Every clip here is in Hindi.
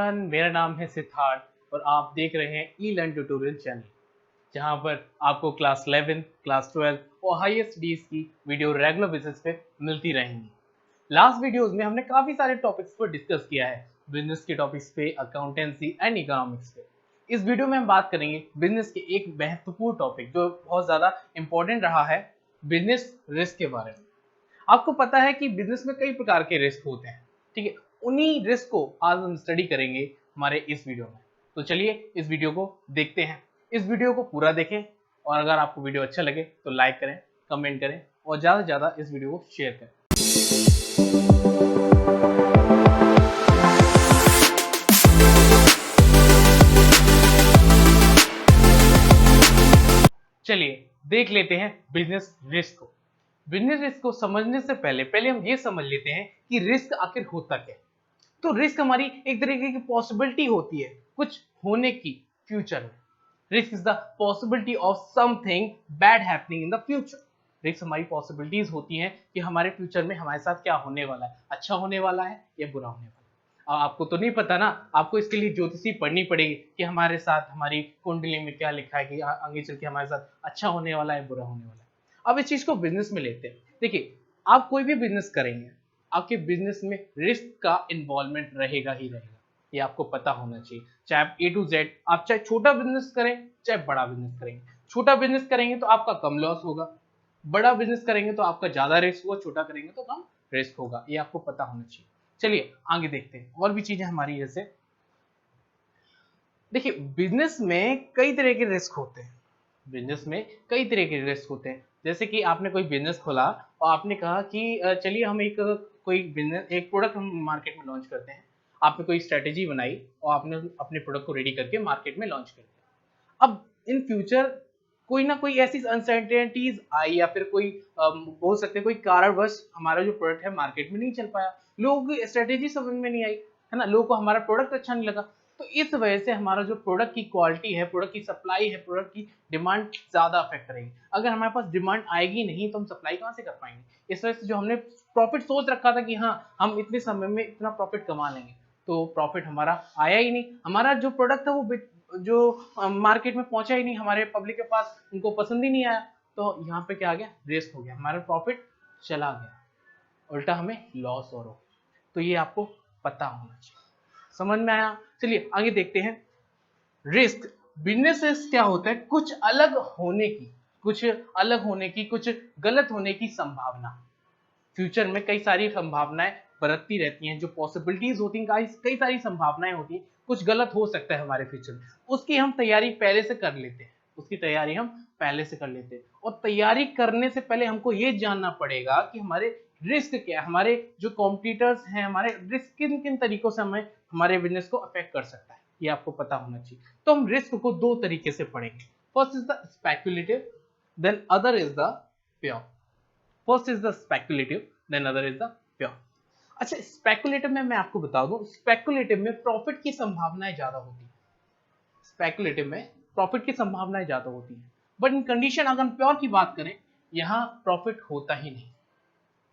एवरीवन, मेरा नाम है सिद्धार्थ और आप देख रहे हैं ई लर्न ट्यूटोरियल चैनल, जहां पर आपको क्लास 11, क्लास 12 और हाईएस्ट डीज की वीडियो रेगुलर बेसिस पे मिलती रहेंगी। लास्ट वीडियोस में हमने काफ़ी सारे टॉपिक्स पर डिस्कस किया है, बिजनेस के टॉपिक्स पे, अकाउंटेंसी एंड इकोनॉमिक्स पे। इस वीडियो में हम बात करेंगे बिजनेस के एक महत्वपूर्ण टॉपिक जो बहुत ज़्यादा इंपॉर्टेंट रहा है, बिजनेस रिस्क के बारे में। आपको पता है कि बिजनेस में कई प्रकार के रिस्क होते हैं, ठीक है। उन्हीं रिस्क को आज हम स्टडी करेंगे हमारे इस वीडियो में। तो चलिए इस वीडियो को देखते हैं। इस वीडियो को पूरा देखें और अगर आपको वीडियो अच्छा लगे तो लाइक करें, कमेंट करें और ज़्यादा से ज़्यादा इस वीडियो को शेयर करें। चलिए देख लेते हैं बिजनेस रिस्क को। बिजनेस रिस्क को समझने से पहले हम ये समझ लेते हैं कि रिस्क आखिर होता क्या है। तो रिस्क हमारी एक तरीके की पॉसिबिलिटी होती है कुछ होने की फ्यूचर में। Risk is the possibility of something bad happening in the future. Risk हमारी पॉसिबिलिटीज होती हैं कि हमारे फ्यूचर में हमारे साथ क्या होने वाला है, अच्छा होने वाला है या बुरा होने वाला है। आपको तो नहीं पता ना, आपको इसके लिए ज्योतिषी पढ़नी पड़ेगी कि हमारे साथ हमारी कुंडली में क्या लिखा है कि आगे चल के हमारे साथ अच्छा होने वाला है, बुरा होने वाला है। अब इस चीज को बिजनेस में लेते हैं। देखिए, आप कोई भी बिजनेस करेंगे, आपके बिजनेस में रिस्क का इन्वॉल्वमेंट रहेगा ही रहेगा, ये आपको पता होना चाहिए। चाहे आप A to Z, आप चाहे छोटा बिजनेस करें चाहे बड़ा बिजनेस करेंगे। छोटा बिजनेस करेंगे तो आपका कम लॉस होगा, बड़ा बिजनेस करेंगे तो आपका ज्यादा रिस्क होगा, छोटा करेंगे तो कम रिस्क होगा, ये आपको पता होना चाहिए। चलिए आगे देखते हैं और भी चीजें हमारी। जैसे देखिए, बिजनेस में कई तरह के रिस्क होते हैं। बिजनेस में कई तरह के रिस्क होते हैं। जैसे कि आपने कोई बिजनेस खोला और आपने कहा कि चलिए हम कोई बिजनेस एक प्रोडक्ट हम मार्केट में लॉन्च करते हैं। आपने कोई स्ट्रेटेजी बनाई और आपने अपने प्रोडक्ट को रेडी करके मार्केट में लॉन्च कर दिया। अब इन फ्यूचर कोई ना कोई ऐसी अनसर्टेनिटीज आई या फिर कोई बोल सकते हैं कोई कारणवश हमारा जो प्रोडक्ट है मार्केट में नहीं चल पाया, लोगों की स्ट्रेटेजी समझ में नहीं आई, है ना, लोगों को हमारा प्रोडक्ट अच्छा नहीं लगा। तो इस वजह से हमारा जो प्रोडक्ट की क्वालिटी है, प्रोडक्ट की सप्लाई है, प्रोडक्ट की डिमांड ज्यादा अफेक्ट करेगी। अगर हमारे पास डिमांड आएगी नहीं तो हम सप्लाई कहाँ से कर पाएंगे। इस वजह से जो हमने प्रॉफिट सोच रखा था कि हाँ हम इतने समय में इतना प्रॉफिट कमा लेंगे, तो प्रॉफिट हमारा आया ही नहीं। हमारा जो प्रोडक्ट था वो जो मार्केट में पहुंचा ही नहीं, हमारे पब्लिक के पास उनको पसंद ही नहीं आया। तो यहाँ पे क्या आ गया, वेस्ट हो गया, हमारा प्रॉफिट चला गया, उल्टा हमें लॉस और हो। तो ये आपको पता होना चाहिए। समझ में आया? चलिए आगे देखते हैं। रिस्क, बिजनेस रिस्क क्या होता है? कुछ अलग होने की, कुछ गलत होने की संभावना। फ्यूचर में कई सारी संभावनाएं बरतती रहती हैं, जो पॉसिबिलिटीज होती हैं, कई सारी संभावनाएं होती हैं, कुछ गलत हो सकता है हमारे फ्यूचर में। उसकी हम तैयारी पहले से कर लेते हैं, और तैयारी करने से पहले हमको ये जानना पड़ेगा कि हमारे रिस्क क्या है, हमारे जो कॉम्पिटिटर्स हैं, हमारे रिस्क किन किन तरीकों से हमें हमारे बिजनेस को अफेक्ट कर सकता है, ये आपको पता होना चाहिए। तो हम रिस्क को दो तरीके से पढ़ेंगे। First is the speculative, then other is the pure. First is the speculative, then other is the pure. अच्छा, स्पेक्युलेटिव में मैं आपको बता दूं, स्पेक्युलेटिव में प्रॉफिट की संभावनाएं ज्यादा होती है। स्पेक्युलेटिव में प्रॉफिट की संभावनाएं ज्यादा होती है, बट इन कंडीशन अगर हम प्योर की बात करें, यहाँ प्रॉफिट होता ही नहीं,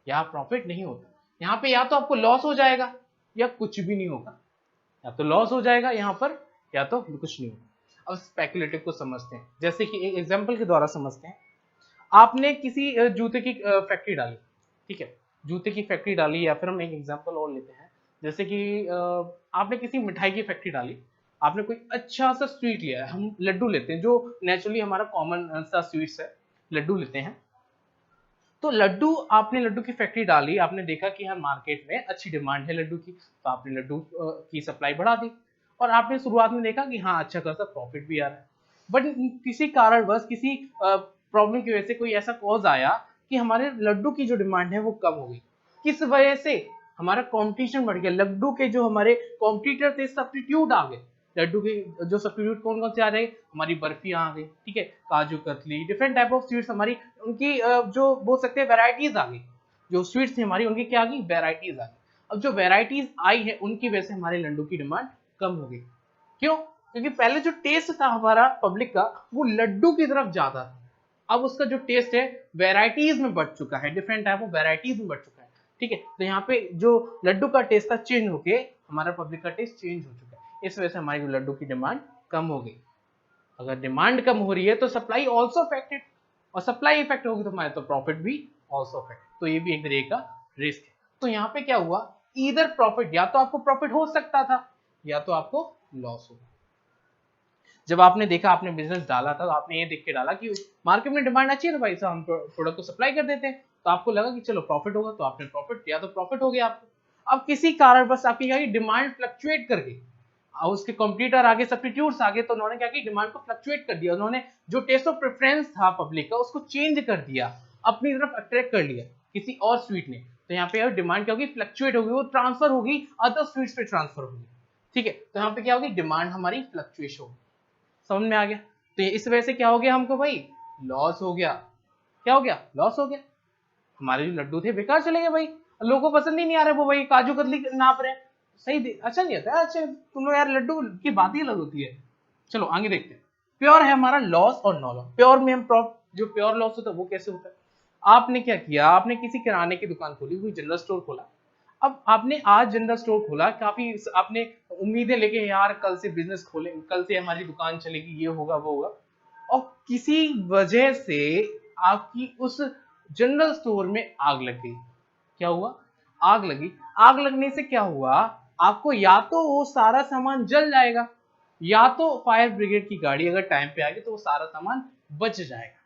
यहाँ प्रॉफिट नहीं होता। यहाँ पे या तो आपको लॉस हो जाएगा या कुछ भी नहीं होगा, या तो लॉस हो जाएगा यहाँ पर या तो कुछ नहीं होगा। अब स्पेक्युलेटिव को समझते हैं, जैसे कि एक एग्जांपल के द्वारा समझते हैं। आपने किसी जूते की फैक्ट्री डाली, ठीक है, जूते की फैक्ट्री डाली, या फिर हम एक एग्जांपल और लेते हैं, जैसे कि आपने किसी मिठाई की फैक्ट्री डाली। आपने कोई अच्छा सा स्वीट लिया है, हम लड्डू लेते हैं जो नेचुरली हमारा कॉमन सा स्वीट्स है, लड्डू लेते हैं। तो आपने लड्डू की फैक्ट्री डाली, आपने देखा कि हाँ मार्केट में अच्छी डिमांड है लड्डू की, तो आपने लड्डू की सप्लाई बढ़ा दी और आपने शुरुआत में देखा कि हाँ अच्छा खासा प्रॉफिट भी आ रहा है। बट किसी कारणवश, किसी प्रॉब्लम की वजह से कोई ऐसा कॉज आया कि हमारे लड्डू की जो डिमांड है वो कम हो गई। किस वजह से? हमारा कंपटीशन बढ़ गया, लड्डू के जो हमारे कॉम्पिटिटर थे सब्स्टिट्यूट आ गए। लड्डू के जो सब्स्टिट्यूट कौन कौन से आ रहे? हमारी बर्फी आ गई, ठीक है, kaju katli, different type of sweets हमारी, उनकी जो बोल सकते हैं वेराइटीज आ गई। जो स्वीट्स थी हमारी, उनकी क्या आ गई? वेराइटीज आ गई। अब जो वेराइटीज आई है उनकी वजह से हमारे लड्डू की डिमांड कम हो गई। क्यों? क्योंकि पहले जो टेस्ट था हमारा पब्लिक का वो लड्डू की तरफ ज्यादा था, अब उसका जो टेस्ट है वेराइटीज में बढ़ चुका है, डिफरेंट टाइप ऑफ वेराइटीज में बढ़ चुका है, ठीक है। तो यहाँ पे जो लड्डू का टेस्ट था चेंज होके हमारा पब्लिक का टेस्ट चेंज हो चुका है। इस वजह से हमारी जो लड्डू की डिमांड कम हो गई। अगर डिमांड कम हो रही है तो सप्लाई ऑल्सो अफेक्टेड, और सप्लाई इफेक्ट होगी तो हमारे तो प्रॉफिट भी ऑल्सो अफेक्ट। तो ये भी एक तरीके का रिस्क है। तो यहाँ पे क्या हुआ, इधर प्रॉफिट, या तो आपको प्रॉफिट हो सकता था या तो आपको लॉस होगा। जब आपने देखा, आपने बिजनेस डाला था, तो आपने ये देख के डाला कि मार्केट में डिमांड अच्छी है तो भाई साहब हम प्रोडक्ट को सप्लाई कर देते हैं, तो आपको लगा कि चलो प्रॉफिट होगा, तो आपने प्रॉफिट किया, तो प्रॉफिट हो गया आपको। अब किसी कारण बस आपकी क्या डिमांड फ्लक्चुएट कर गई, उसके कॉम्पिटिटर आगे, सब्स्टिट्यूट्स आगे, तो उन्होंने क्या किया, डिमांड को फ्लक्चुएट कर दिया, उन्होंने जो टेस्ट ऑफ प्रेफरेंस था पब्लिक का उसको चेंज कर दिया, अपनी तरफ अट्रैक्ट कर लिया किसी और स्वीट ने। तो यहाँ पे डिमांड क्या होगी, फ्लक्चुएट होगी, वो ट्रांसफर होगी अदर स्वीट्स पे ट्रांसफर होगी। ठीक है, तो यहाँ पे क्या होगी, डिमांड हमारी फ्लक्चुएशन होगी। समझ में आ गया। तो इस वजह से क्या हो गया हमको भाई, लॉस हो गया। क्या हो गया, लॉस हो गया। हमारे जो लड्डू थे बेकार चले गए भाई, लोगों को पसंद ही नहीं आ रहे, वो भाई काजू कतली नाप रहे हैं, सही अच्छा नहीं आता। अच्छा तुम लोग यार, लड्डू की बात ही अलग होती है। चलो आगे देखते हैं। प्योर है हमारा लॉस और नॉ लॉस। प्योर में हम जो प्योर लॉस होता है वो कैसे होता है, आपने क्या किया, आपने किसी किराने की दुकान खोली, कोई जनरल स्टोर खोला। अब आपने आज जनरल स्टोर खोला, काफी आपने उम्मीदें लेके यार कल से बिजनेस खोले, कल से हमारी दुकान चलेगी, ये होगा वो होगा, और किसी वजह से आपकी उस जनरल स्टोर में आग लग गई। क्या हुआ, आग लगी। आग लगने से क्या हुआ, आपको या तो वो सारा सामान जल जाएगा, या तो फायर ब्रिगेड की गाड़ी अगर टाइम पे आएगी तो वो सारा सामान बच जाएगा।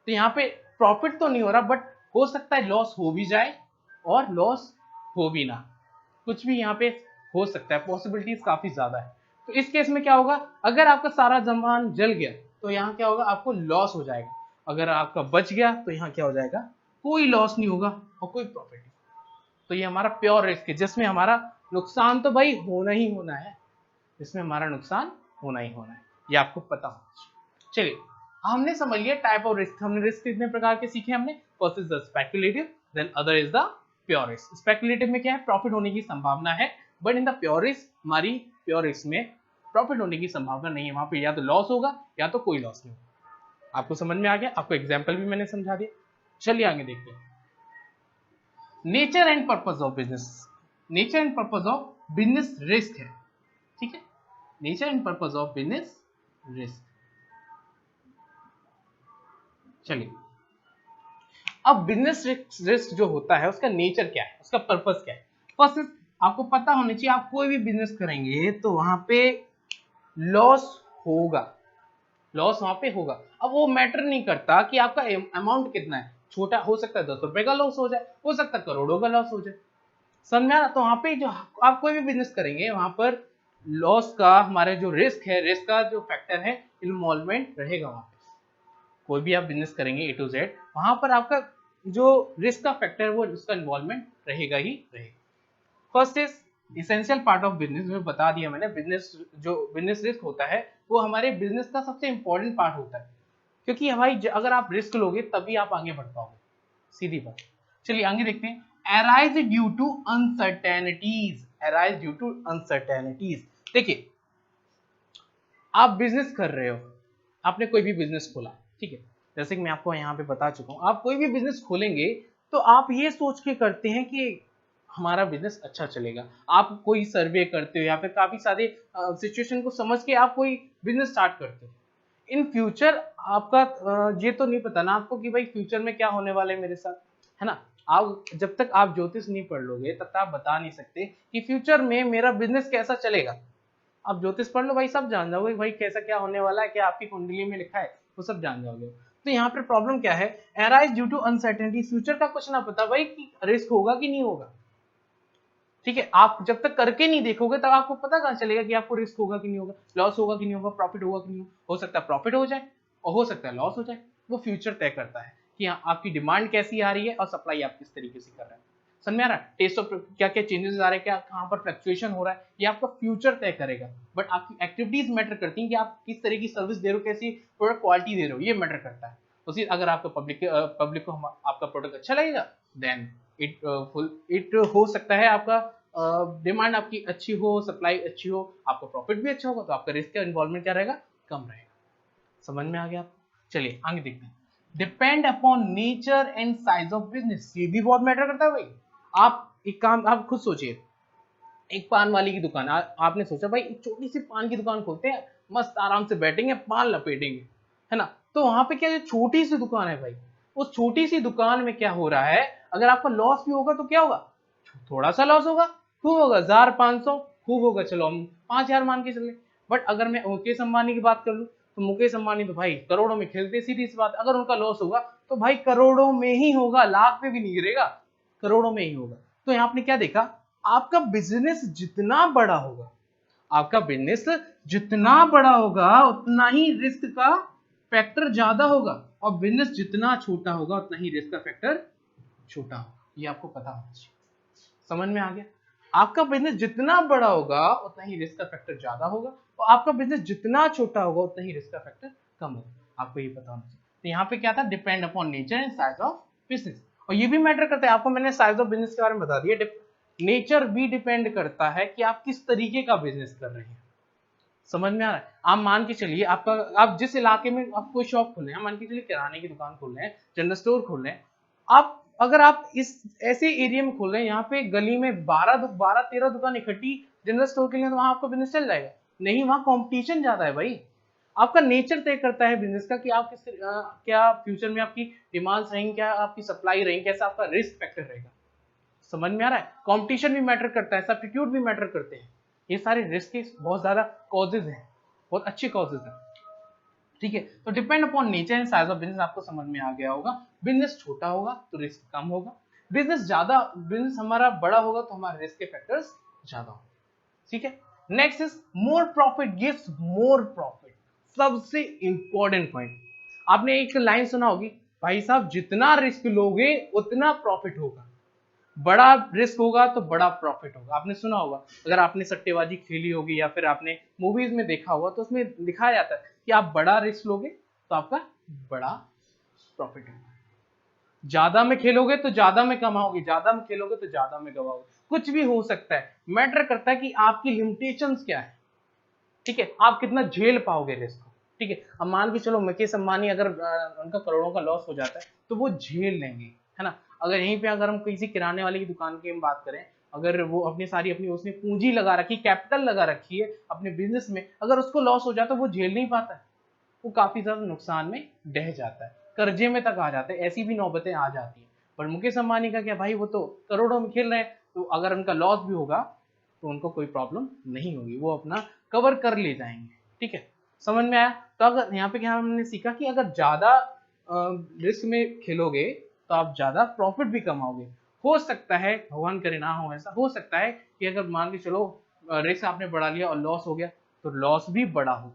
तो यहाँ पे प्रॉफिट तो नहीं हो रहा, बट हो सकता है लॉस हो भी जाए और लॉस हो भी ना, कुछ भी यहाँ पे हो सकता है, पॉसिबिलिटीज काफी ज्यादा है। तो इस केस में क्या होगा, अगर आपका सारा सामान जल गया तो यहाँ क्या होगा, आपको लॉस हो जाएगा। अगर आपका बच गया तो यहाँ क्या हो जाएगा, कोई लॉस नहीं होगा और कोई प्रॉफिट नहीं। तो ये हमारा प्योर रिस्क है, जिसमें हमारा नुकसान तो भाई होना ही होना है, इसमें हमारा नुकसान होना ही होना है, ये आपको पता होना चाहिए। चलिए, हमने समझ लिया टाइप ऑफ रिस्क। हमने रिस्क कितने प्रकार के सीखे हमने, first is the speculative, then other is the pure risk. Speculative में क्या है, प्रॉफिट होने की संभावना है, but in the pure risk, हमारी प्योर रिस्क में प्रॉफिट होने की संभावना नहीं है, वहां पे या तो लॉस होगा या तो कोई लॉस नहीं होगा। आपको समझ में आ गया, आपको एग्जाम्पल भी मैंने समझा दिया। चलिए आगे देखते हैं। Nature and purpose of business. Nature and purpose of business risk है, ठीक है, nature and purpose of business risk. चलिए, अब बिजनेस रिस्क जो होता है उसका नेचर क्या है, उसका पर्पस क्या है। फर्स्ट, आपको पता होना चाहिए, आप कोई भी बिजनेस करेंगे तो वहां पे लॉस होगा, लॉस वहां पे होगा। अब वो मैटर नहीं करता कि आपका अमाउंट कितना है, छोटा हो सकता है 10 रुपए का लॉस हो जाए, हो सकता है करोड़ों का लॉस हो जाए, समझा। तो वहां पे जो आप कोई भी बिजनेस करेंगे वहां पर लॉस का, हमारे जो रिस्क है, रिस्क का जो फैक्टर है, इन्वॉल्वमेंट रहेगा वहां पे। कोई भी आप बिजनेस करेंगे A to Z, वहां पर आपका जो रिस्क का फैक्टर है वो उसका इन्वॉल्वमेंट रहेगा ही रहेगा। First is essential part of business, में बता दिया मैंने, बिजनेस जो बिजनेस रिस्क होता है वो हमारे बिजनेस का सबसे इंपॉर्टेंट पार्ट होता है, क्योंकि हमारी अगर आप रिस्क लोगे तभी आप आगे बढ़ पाओगे, सीधी बात। चलिए आगे देखते हैं। Arise due to uncertainties, arise due to uncertainties. देखिए, आप बिजनेस कर रहे हो, आपने कोई भी बिजनेस खोला, ठीक है, जैसे कि मैं आपको यहाँ पे बता चुका हूँ, आप कोई भी बिजनेस खोलेंगे तो आप ये सोच के करते हैं कि हमारा बिजनेस अच्छा चलेगा। आप कोई सर्वे करते हो या फिर काफी सारे सिचुएशन को समझ के आप कोई बिजनेस स्टार्ट करते हो। इन फ्यूचर आपका ये तो नहीं पता ना आपको कि भाई फ्यूचर में क्या होने वाला है मेरे साथ, है ना। आप जब तक आप ज्योतिष नहीं पढ़ लोगे तब तक आप बता नहीं सकते कि फ्यूचर में मेरा बिजनेस कैसा चलेगा। आप ज्योतिष पढ़ लो भाई, सब जान जाओगे भाई कैसा क्या होने वाला है, क्या आपकी कुंडली में लिखा है वो सब जान जाओगे। तो यहाँ पर प्रॉब्लम क्या है, arise due to uncertainty, future का कुछ ना पता भाई कि रिस्क होगा कि नहीं होगा, ठीक है। आप जब तक करके नहीं देखोगे तब आपको पता कहाँ चलेगा कि आपको रिस्क होगा कि नहीं होगा, लॉस होगा कि नहीं होगा, प्रॉफिट होगा कि नहीं होगा। हो सकता है प्रॉफिट हो जाए और हो सकता है लॉस हो जाए, वो फ्यूचर तय करता है कि आपकी डिमांड कैसी आ रही है और सप्लाई आप किस तरीके से कर रहे हैं। समझ में आ रहा है, टेस्ट ऑफ क्या क्या चेंजेस आ रहे हैं, क्या कहाँ पर फ्लक्चुएशन हो रहा है, ये आपका फ्यूचर तय करेगा। बट आपकी एक्टिविटीज मैटर करती हैं कि आप किस तरह की सर्विस दे रहे हो, कैसी प्रोडक्ट क्वालिटी दे रहे हो, ये मैटर करता है। उसी अगर आपका पब्लिक को आपका प्रोडक्ट अच्छा लगेगा, देन इट हो सकता है आपका डिमांड आपकी अच्छी हो, सप्लाई अच्छी हो, आपका प्रॉफिट भी अच्छा होगा, तो आपका रिस्क का इन्वॉल्वमेंट क्या रहेगा, कम रहेगा। समझ में आ गया आपको। चलिए आगे देखते हैं। Depend upon nature and size of business, ये भी बहुत मैटर करता है भाई। आप एक काम आप खुद सोचिए, एक पान वाली की दुकान, आपने सोचा भाई एक छोटी सी पान की दुकान खोलते हैं, मस्त आराम से बैठेंगे, पान लपेटेंगे, है ना। तो वहां पे क्या, जो छोटी सी दुकान है भाई, उस छोटी सी दुकान में क्या हो रहा है, अगर आपका लॉस भी होगा तो क्या होगा, थोड़ा सा लॉस होगा, खूब होगा 1000-500, खूब होगा चलो हम 5000 मान के चले। बट अगर मैं मुकेश अंबानी की बात कर लूं, तो मुकेश अंबानी तो भाई करोड़ों में खेलते, सीधी सी बात, अगर उनका लॉस होगा तो भाई करोड़ों में ही होगा, लाख में भी नहीं गिरेगा, करोड़ों में ही होगा। तो यहाँ आपने क्या देखा, आपका बिजनेस जितना बड़ा होगा, आपका बिजनेस जितना बड़ा होगा उतना ही रिस्क का फैक्टर ज्यादा होगा, और बिजनेस जितना छोटा होगा उतना ही रिस्क का फैक्टर छोटा होगा। ये आपको पता होना चाहिए। समझ में आ गया, आपका बिजनेस जितना बड़ा होगा उतना ही रिस्क का फैक्टर ज्यादा होगा, और आपका बिजनेस जितना छोटा होगा उतना ही रिस्क का फैक्टर कम होगा। आपको ये पता होना चाहिए। तो यहाँ पे क्या था, depend upon nature and size of business, और ये भी मैटर करता है, आपको मैंने साइज ऑफ बिजनेस के बारे में बता दिया, नेचर भी डिपेंड करता है कि आप किस तरीके का बिजनेस कर रहे हैं। समझ में आ रहा है, आप मान के चलिए आपका, आप जिस इलाके में आप कोई शॉप खोल रहे हैं, मान के चलिए किराने की दुकान खोल रहे हैं, जनरल स्टोर खोल रहे हैं, आप अगर आप इस ऐसे एरिया में खोल रहे हैं, यहाँ पे गली में 12-13 दुकान इकट्ठी जनरल स्टोर के लिए, तो वहां आपका बिजनेस चल जाएगा नहीं, वहां कंपटीशन ज्यादा है भाई। आपका नेचर तय करता है बिजनेस का कि आप क्या फ्यूचर में आपकी डिमांड्स रहेंगी, क्या आपकी सप्लाई रहेंगी, कैसा आपका रिस्क फैक्टर रहेगा। समझ में आ रहा है, कंपटीशन भी मैटर करता है, सब्स्टिट्यूट भी मैटर करते हैं, ये सारे रिस्क के बहुत ज्यादा कॉजेज हैं, बहुत अच्छे कॉजेज हैं। ठीक है, तो depend upon nature and size of business, आपको समझ में आ गया होगा। बिजनेस छोटा होगा तो रिस्क कम होगा, बिजनेस हमारा बड़ा होगा तो हमारे रिस्क के फैक्टर्स ज्यादा होंगे। ठीक है, next is more profit gives more profit, सबसे इंपॉर्टेंट पॉइंट। आपने एक लाइन सुना होगी, भाई साहब जितना रिस्क लोगे उतना प्रॉफिट होगा, बड़ा रिस्क होगा तो बड़ा प्रॉफिट होगा। आपने सुना होगा, अगर आपने सट्टेबाजी खेली होगी या फिर आपने मूवीज में देखा होगा, तो उसमें दिखाया जाता है कि आप बड़ा रिस्क लोगे तो आपका बड़ा प्रॉफिट होगा, ज्यादा में खेलोगे तो ज्यादा में कमाओगे, ज्यादा में खेलोगे तो ज्यादा में गवाओगे। कुछ भी हो सकता है, मैटर करता है कि आपकी लिमिटेशंस क्या है। ठीक है, आप कितना झेल पाओगे रिस्क को। ठीक है, अब मान के चलो मुकेश अंबानी अगर उनका करोड़ों का लॉस हो जाता है तो वो झेल लेंगे, है ना। अगर यहीं पे अगर हम किसी किराने वाले की दुकान की हम बात करें, अगर वो अपनी उसने पूंजी लगा रखी, कैपिटल लगा रखी है अपने बिजनेस में, अगर उसको लॉस हो जाता है वो झेल नहीं पाता है, वो काफी ज्यादा नुकसान में ढह जाता है, कर्जे में तक आ जाते हैं, ऐसी भी नौबतें आ जाती है। पर मुकेश अंबानी का क्या भाई, वो तो करोड़ों में खेल रहे हैं, तो अगर उनका लॉस भी होगा तो उनको कोई प्रॉब्लम नहीं होगी, वो अपना कवर कर ले जाएंगे। ठीक है, समझ में आया। तो अगर यहाँ पे क्या हमने सीखा कि अगर ज्यादा रिस्क में खेलोगे तो आप ज्यादा प्रॉफिट भी कमाओगे। हो सकता है, भगवान करे ना हो ऐसा, हो सकता है कि अगर मान के चलो रिस्क आपने बढ़ा लिया और लॉस हो गया तो लॉस भी बड़ा हो।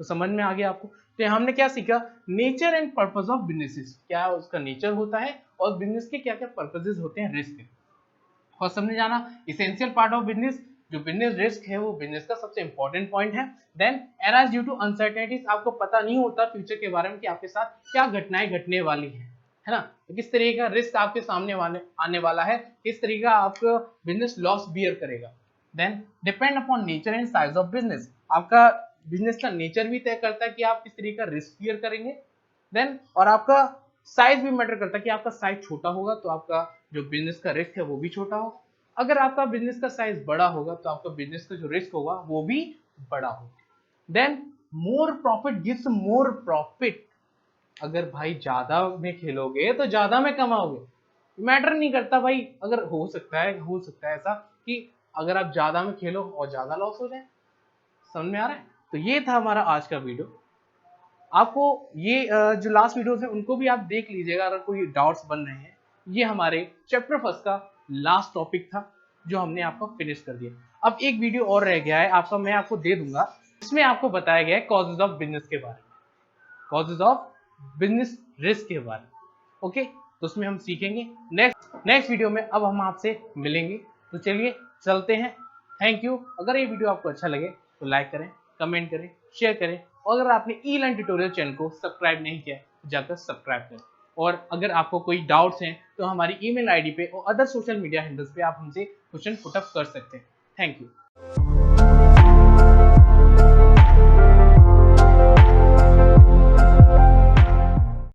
तो समझ में आ गया आपको। तो हमने क्या सीखा, nature and purpose of businesses, क्या उसका नेचर होता है और बिजनेस के क्या क्या पर्पसेस होते हैं रिस्क। और समझे जाना इसेंशियल पार्ट ऑफ बिजनेस, जो बिजनेस रिस्क है वो बिजनेस का सबसे इंपॉर्टेंट पॉइंट है। Then arise due to uncertainties, आपको पता नहीं होता फ्यूचर के बारे में कि आपके साथ क्या घटनाएं घटने वाली है ना, तो किस तरीके का रिस्क आपके सामने आने वाला है, किस तरीके का आपका बिजनेस लॉस बियर करेगा। Then depend upon nature and size of business, आपका बिजनेस का नेचर भी तय करता है कि आप किस तरीके का रिस्क बियर करेंगे। देन और आपका साइज भी मैटर करता है कि आपका साइज छोटा होगा तो आपका जो बिजनेस का रिस्क है वो भी छोटा होगा, अगर आपका बिजनेस का साइज बड़ा होगा तो आपका बिजनेस का जो रिस्क होगा वो भी बड़ा होगा। Then more profit gives more profit, अगर भाई ज्यादा में खेलोगे तो ज्यादा में कमाओगे, मैटर नहीं करता भाई, अगर हो सकता है ऐसा कि अगर आप ज्यादा में खेलो और ज्यादा लॉस हो जाए। समझ में आ रहा है। तो ये था हमारा आज का वीडियो। आपको ये जो लास्ट वीडियोस है उनको भी आप देख लीजिएगा अगर कोई डाउट्स बन रहे हैं। ये हमारे चैप्टर फर्स्ट का लास्ट टॉपिक था जो हमने आपको फिनिश कर दिया। अब एक वीडियो और रह गया है आपका, मैं आपको दे दूंगा, इसमें आपको बताया गया है कॉजेज ऑफ बिजनेस के बारे में, कॉजेज ऑफ बिजनेस रिस्क के बारे में। ओके, तो उसमें हम सीखेंगे नेक्स्ट वीडियो में। अब हम आपसे मिलेंगे, तो चलिए चलते हैं। Thank you. अगर ये वीडियो आपको अच्छा लगे तो लाइक करें, कमेंट करें, शेयर करें, और अगर आपने ई लर्न ट्यूटोरियल चैनल को सब्सक्राइब नहीं किया तो जाकर सब्सक्राइब करें। और अगर आपको कोई डाउट्स हैं तो हमारी ईमेल आईडी पे और अदर सोशल मीडिया हैंडल्स पे आप हमसे क्वेश्चन पुटअप कर सकते हैं। Thank you.